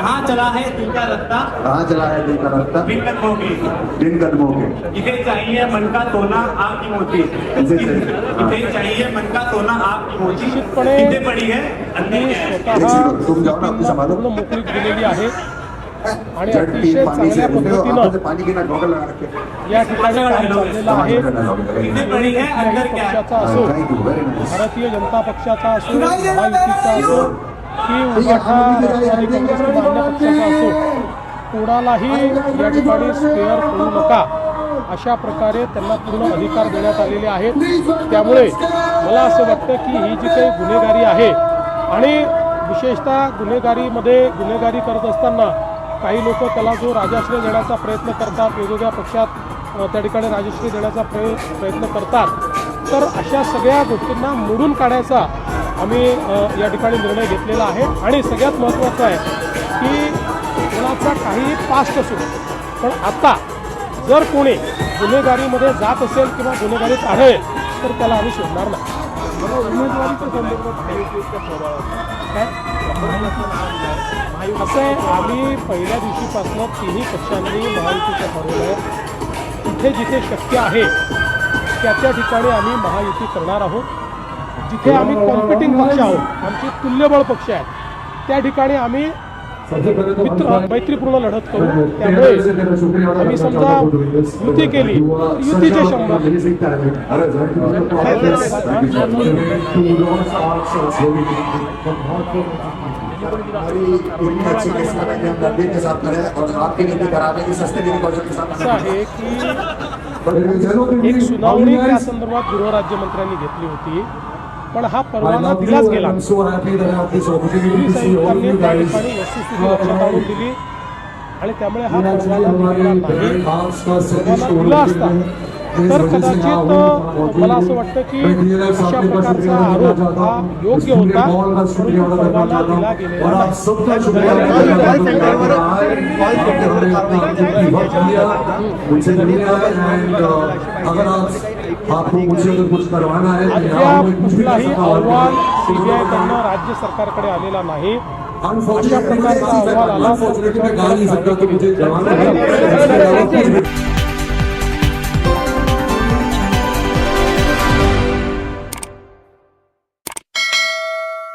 कहाँ चला है दिल का रास्ता, कहाँ चला है दिल का रास्ता, बिन कदमों के, बिन कदमों के। इसे चाहिए मन का सोना आपकी मोती, इसे चाहिए मन का सोना आपकी मोती। इथे पडी है तुम जाओ ना, अपनी संभालो। मोकळीक दिलेली आहे आणि जट अतिशय पानी से चांगल्या उठो, पद्धतीनं आंखों से पानी गिरना, गॉगल लगा रखे। या ठिकाणी काम चाललेलं आहे। पक्षाचा असो, भारतीय जनता पक्षाचा असो, महायुतीचा असो की उभाटा राष्ट्रवादी काँग्रेस मान्य पक्षाचा असो, कोणालाही या ठिकाणी स्पेअर करू नका अशा प्रकारे त्यांना पूर्ण अधिकार देण्यात आलेले आहेत। त्यामुळे मला असं वाटतं की ही जी काही गुन्हेगारी आहे आणि विशेषतः गुन्हेगारी करत असताना काही लोक त्याला जो राजाश्रय देण्याचा प्रयत्न करतात, वेगवेगळ्या पक्षात त्या ठिकाणी राजश्रय देण्याचा प्रयत्न करतात, तर अशा सगळ्या गोष्टींना मोडून काढायचा आम्ही या ठिकाणी निर्णय घेतलेला आहे। आणि सगळ्यात महत्त्वाचं आहे की कोणाचा काही पास्ट असो, पण आता जर कोणी गुन्हेगारीमध्ये जात असेल किंवा गुन्हेगारीत आढळेल तर त्याला आम्ही सोडणार नाही। असं आहे, आम्ही पहिल्या दिवशीपासून तिन्ही पक्षांनी महायुतीचं ठरवलं आहे। जिथे जिथे शक्य आहे त्या ठिकाणी आम्ही महायुती करणार आहोत। जिथे आम्ही कॉम्पिटिंग पक्ष आहोत, आमचे तुल्यबळ पक्ष आहेत, त्या ठिकाणी आम्ही मैत्रीपूर्ण लढत करू। त्यामुळे आम्ही समजा युती केली, युतीचे 100 असं आहे की एक सुनावणी त्या संदर्भात गृहराज्यमंत्र्यांनी घेतली होती, पण हा परवाना दिलाच गेला। पोलिसांनी त्या ठिकाणी वस्तुस्थिती लक्षात आणून दिली आणि त्यामुळे हा परवाना दिलेला नाही। परवाना दिला असता तर कदाचित मला असं वाटतं की अशा प्रकारचा आरोप हा योग्य होता, परंतु परवाना दिला गेलेला कुठलाही अहवाल सीबीआयकडनं राज्य सरकारकडे आलेला नाही। अशा प्रकारचा अहवाल आला तर